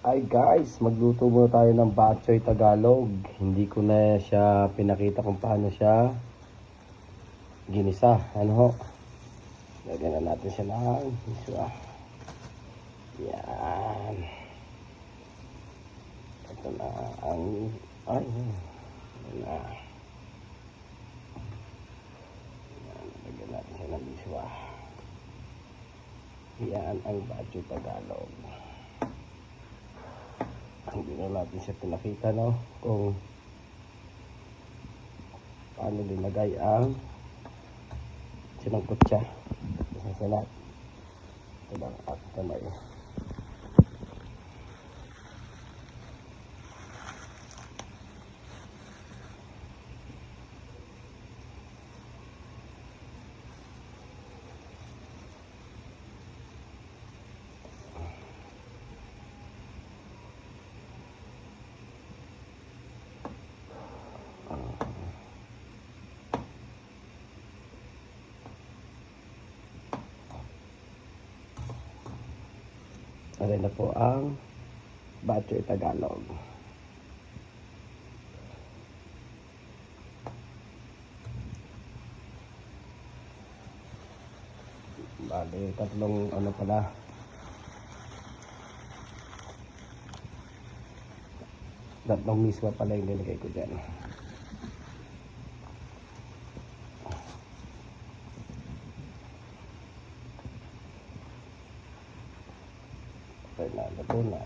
Hi guys, magluto muna tayo ng bok choy Tagalog. Hindi ko na siya pinakita kung paano siya ginisa. Ano ho? Lagyan na natin siya ng iswa. Yan. Ito na ang... Ay, yan na. Yan, lagyan natin siya ng iswa. Yan ang bok choy Tagalog. Hindi na natin siya pinakita, no, kung paano nilagay ang sinangkot siya sa salat. Ito lang at kamay. Aray na po ang bok choy Tagalog. Bali, tatlong ano pala. Tatlong miswa pala yung nilagay ko dyan. Okay na, luto na.